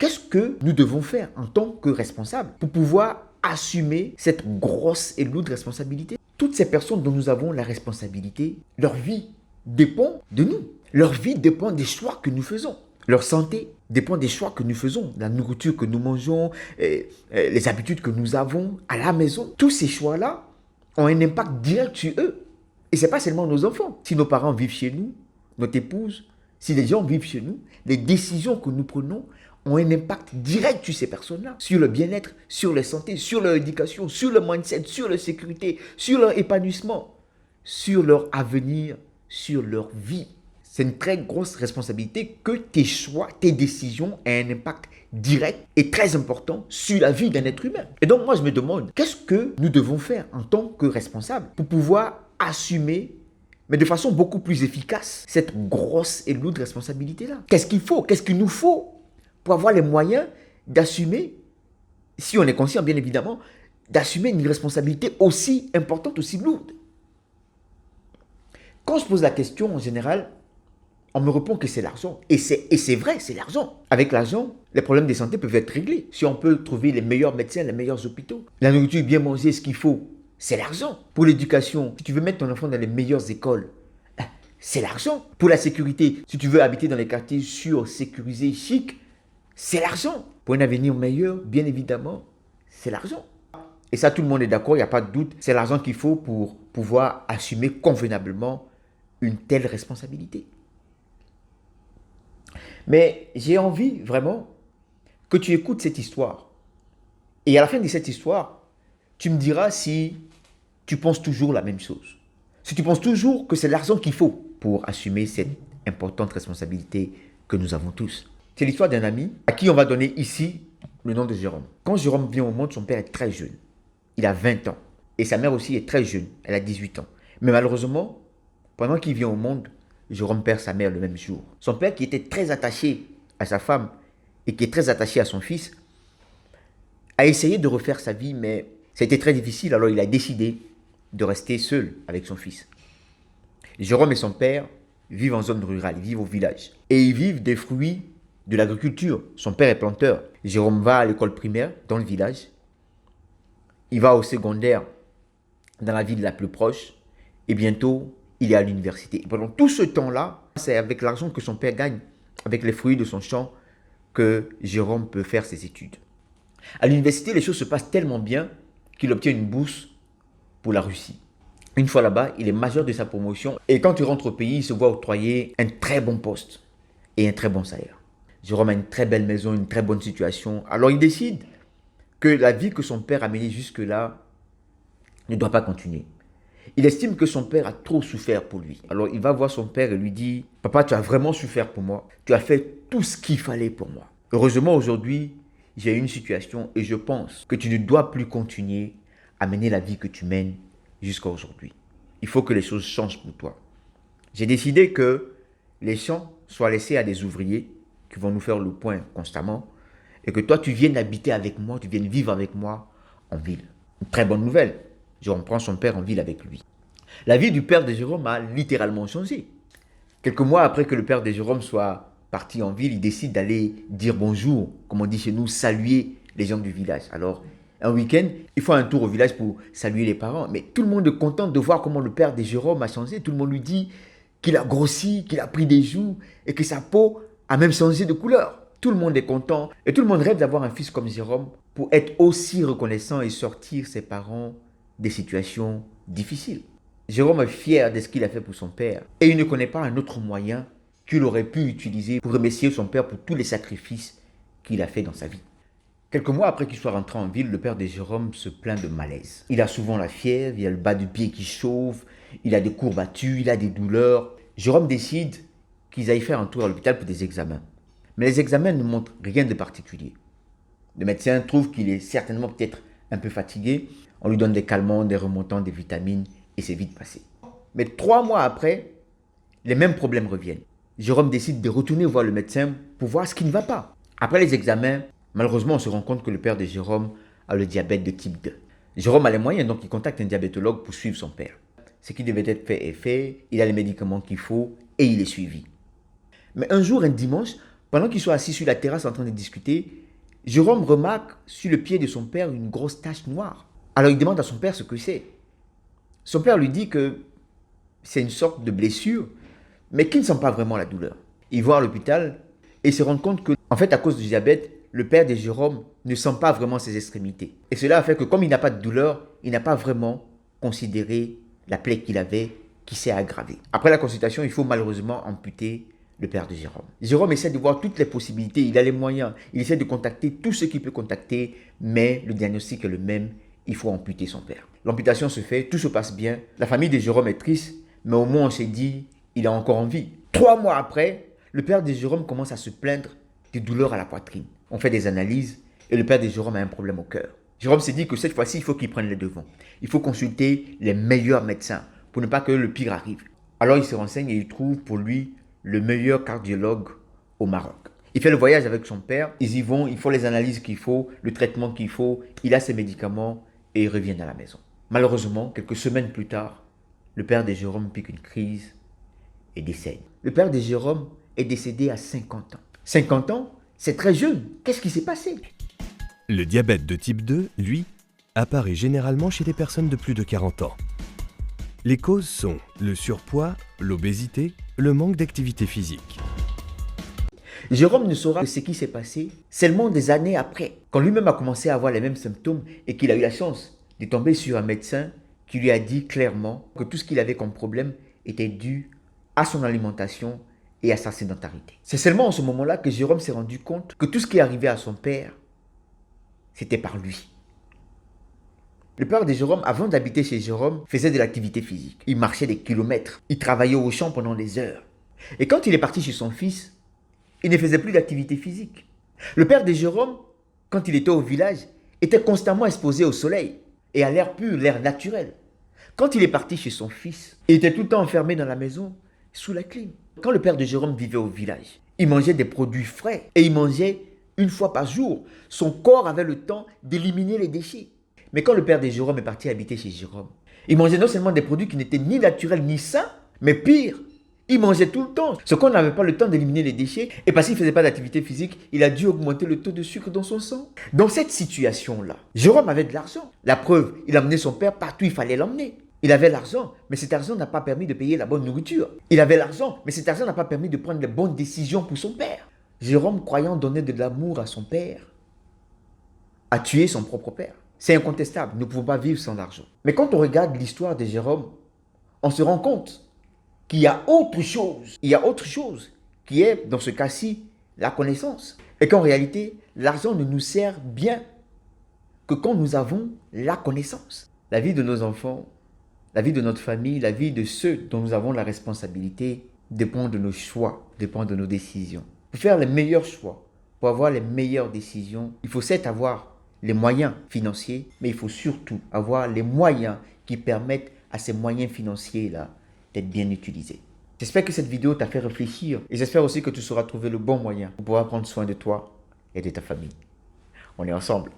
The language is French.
Qu'est-ce que nous devons faire en tant que responsables pour pouvoir assumer cette grosse et lourde responsabilité? Toutes ces personnes dont nous avons la responsabilité, leur vie dépend de nous. Leur vie dépend des choix que nous faisons. Leur santé dépend des choix que nous faisons, la nourriture que nous mangeons, les habitudes que nous avons à la maison. Tous ces choix-là ont un impact direct sur eux. Et ce n'est pas seulement nos enfants. Si nos parents vivent chez nous, notre épouse, si les gens vivent chez nous, les décisions que nous prenons ont un impact direct sur ces personnes-là, sur le bien-être, sur la santé, sur leur éducation, sur le mindset, sur leur sécurité, sur leur épanouissement, sur leur avenir, sur leur vie. C'est une très grosse responsabilité que tes choix, tes décisions aient un impact direct et très important sur la vie d'un être humain. Et donc moi je me demande, qu'est-ce que nous devons faire en tant que responsables pour pouvoir assumer, mais de façon beaucoup plus efficace, cette grosse et lourde responsabilité-là? Qu'est-ce qu'il faut? Qu'est-ce qu'il nous faut pour avoir les moyens d'assumer, si on est conscient bien évidemment, d'assumer une responsabilité aussi importante, aussi lourde? Quand je pose la question en général, on me répond que c'est l'argent. Et c'est vrai, c'est l'argent. Avec l'argent, les problèmes de santé peuvent être réglés. Si on peut trouver les meilleurs médecins, les meilleurs hôpitaux, la nourriture bien mangée, ce qu'il faut, c'est l'argent. Pour l'éducation, si tu veux mettre ton enfant dans les meilleures écoles, c'est l'argent. Pour la sécurité, si tu veux habiter dans les quartiers sûrs, sécurisés, chics, c'est l'argent. Pour un avenir meilleur, bien évidemment, c'est l'argent. Et ça, tout le monde est d'accord, il n'y a pas de doute. C'est l'argent qu'il faut pour pouvoir assumer convenablement une telle responsabilité. Mais j'ai envie vraiment que tu écoutes cette histoire. Et à la fin de cette histoire, tu me diras si tu penses toujours la même chose. Si tu penses toujours que c'est l'argent qu'il faut pour assumer cette importante responsabilité que nous avons tous. C'est l'histoire d'un ami à qui on va donner ici le nom de Jérôme. Quand Jérôme vient au monde, son père est très jeune. Il a 20 ans. Et sa mère aussi est très jeune. Elle a 18 ans. Mais malheureusement, pendant qu'il vient au monde, Jérôme perd sa mère le même jour. Son père, qui était très attaché à sa femme et qui est très attaché à son fils, a essayé de refaire sa vie, mais ça a été très difficile. Alors il a décidé de rester seul avec son fils. Jérôme et son père vivent en zone rurale, ils vivent au village. Et ils vivent des fruits de l'agriculture. Son père est planteur. Jérôme va à l'école primaire dans le village. Il va au secondaire dans la ville la plus proche. Et bientôt, il est à l'université. Pendant tout ce temps-là, c'est avec l'argent que son père gagne, avec les fruits de son champ, que Jérôme peut faire ses études. À l'université, les choses se passent tellement bien qu'il obtient une bourse pour la Russie. Une fois là-bas, il est major de sa promotion. Et quand il rentre au pays, il se voit octroyer un très bon poste et un très bon salaire. Jérôme a une très belle maison, une très bonne situation. Alors il décide que la vie que son père a menée jusque-là ne doit pas continuer. Il estime que son père a trop souffert pour lui. Alors il va voir son père et lui dit « Papa, tu as vraiment souffert pour moi. Tu as fait tout ce qu'il fallait pour moi. Heureusement, aujourd'hui, j'ai une situation et je pense que tu ne dois plus continuer à mener la vie que tu mènes jusqu'à aujourd'hui. Il faut que les choses changent pour toi. J'ai décidé que les champs soient laissés à des ouvriers qui vont nous faire le point constamment et que toi, tu viennes habiter avec moi, tu viennes vivre avec moi en ville. » Une très bonne nouvelle. Jérôme prend son père en ville avec lui. La vie du père de Jérôme a littéralement changé. Quelques mois après que le père de Jérôme soit parti en ville, il décide d'aller dire bonjour, comme on dit chez nous, saluer les gens du village. Alors, un week-end, il fait un tour au village pour saluer les parents. Mais tout le monde est content de voir comment le père de Jérôme a changé. Tout le monde lui dit qu'il a grossi, qu'il a pris des joues et que sa peau a même changé de couleur. Tout le monde est content et tout le monde rêve d'avoir un fils comme Jérôme pour être aussi reconnaissant et sortir ses parents des situations difficiles. Jérôme est fier de ce qu'il a fait pour son père et il ne connaît pas un autre moyen qu'il aurait pu utiliser pour remercier son père pour tous les sacrifices qu'il a fait dans sa vie. Quelques mois après qu'il soit rentré en ville, le père de Jérôme se plaint de malaise. Il a souvent la fièvre, il a le bas du pied qui chauffe, il a des courbatures, il a des douleurs. Jérôme décide qu'ils aillent faire un tour à l'hôpital pour des examens. Mais les examens ne montrent rien de particulier. Le médecin trouve qu'il est certainement peut-être un peu fatigué. On lui donne des calmants, des remontants, des vitamines et c'est vite passé. Mais 3 mois après, les mêmes problèmes reviennent. Jérôme décide de retourner voir le médecin pour voir ce qui ne va pas. Après les examens, malheureusement, on se rend compte que le père de Jérôme a le diabète de type 2. Jérôme a les moyens, donc il contacte un diabétologue pour suivre son père. Ce qui devait être fait est fait, il a les médicaments qu'il faut et il est suivi. Mais un jour, un dimanche, Pendant qu'ils sont assis sur la terrasse en train de discuter, Jérôme remarque sur le pied de son père une grosse tache noire. Alors il demande à son père ce que c'est. Son père lui dit que c'est une sorte de blessure, mais qu'il ne sent pas vraiment la douleur. Il va à l'hôpital et se rend compte que, en fait, à cause du diabète, le père de Jérôme ne sent pas vraiment ses extrémités. Et cela a fait que, comme il n'a pas de douleur, il n'a pas vraiment considéré la plaie qu'il avait qui s'est aggravée. Après la consultation, il faut malheureusement amputer le père de Jérôme. Jérôme essaie de voir toutes les possibilités, il a les moyens, il essaie de contacter tout ce qu'il peut contacter, mais le diagnostic est le même, il faut amputer son père. L'amputation se fait, tout se passe bien, la famille de Jérôme est triste, mais au moins on s'est dit, il est encore en vie. 3 mois après, le père de Jérôme commence à se plaindre de douleurs à la poitrine. On fait des analyses et le père de Jérôme a un problème au cœur. Jérôme s'est dit que cette fois-ci, il faut qu'il prenne les devants. Il faut consulter les meilleurs médecins pour ne pas que le pire arrive. Alors il se renseigne et il trouve pour lui le meilleur cardiologue au Maroc. Il fait le voyage avec son père, ils y vont, il faut les analyses qu'il faut, le traitement qu'il faut, il a ses médicaments et ils reviennent à la maison. Malheureusement, quelques semaines plus tard, le père de Jérôme pique une crise et décède. Le père de Jérôme est décédé à 50 ans. 50 ans, c'est très jeune. Qu'est-ce qui s'est passé? Le diabète de type 2, lui, apparaît généralement chez les personnes de plus de 40 ans. Les causes sont le surpoids, l'obésité, le manque d'activité physique. Jérôme ne saura ce qui s'est passé seulement des années après, quand lui-même a commencé à avoir les mêmes symptômes et qu'il a eu la chance de tomber sur un médecin qui lui a dit clairement que tout ce qu'il avait comme problème était dû à son alimentation et à sa sédentarité. C'est seulement en ce moment-là que Jérôme s'est rendu compte que tout ce qui arrivait à son père, c'était par lui. Le père de Jérôme, avant d'habiter chez Jérôme, faisait de l'activité physique. Il marchait des kilomètres. Il travaillait au champ pendant des heures. Et quand il est parti chez son fils, il ne faisait plus d'activité physique. Le père de Jérôme, quand il était au village, était constamment exposé au soleil et à l'air pur, l'air naturel. Quand il est parti chez son fils, il était tout le temps enfermé dans la maison, sous la clim. Quand le père de Jérôme vivait au village, il mangeait des produits frais et il mangeait une fois par jour. Son corps avait le temps d'éliminer les déchets. Mais quand le père de Jérôme est parti habiter chez Jérôme, il mangeait non seulement des produits qui n'étaient ni naturels ni sains, mais pire, il mangeait tout le temps. Ce qu'on n'avait pas le temps d'éliminer les déchets, et parce qu'il ne faisait pas d'activité physique, il a dû augmenter le taux de sucre dans son sang. Dans cette situation-là, Jérôme avait de l'argent. La preuve, il amenait son père partout où il fallait l'emmener. Il avait l'argent, mais cet argent n'a pas permis de payer la bonne nourriture. Il avait l'argent, mais cet argent n'a pas permis de prendre les bonnes décisions pour son père. Jérôme, croyant donner de l'amour à son père, a tué son propre père. C'est incontestable, nous ne pouvons pas vivre sans l'argent. Mais quand on regarde l'histoire de Jérôme, on se rend compte qu'il y a autre chose. Il y a autre chose qui est, dans ce cas-ci, la connaissance. Et qu'en réalité, l'argent ne nous sert bien que quand nous avons la connaissance. La vie de nos enfants, la vie de notre famille, la vie de ceux dont nous avons la responsabilité dépend de nos choix, dépend de nos décisions. Pour faire les meilleurs choix, pour avoir les meilleures décisions, il faut certes avoir les moyens financiers, mais il faut surtout avoir les moyens qui permettent à ces moyens financiers-là d'être bien utilisés. J'espère que cette vidéo t'a fait réfléchir et j'espère aussi que tu sauras trouver le bon moyen pour pouvoir prendre soin de toi et de ta famille. On est ensemble.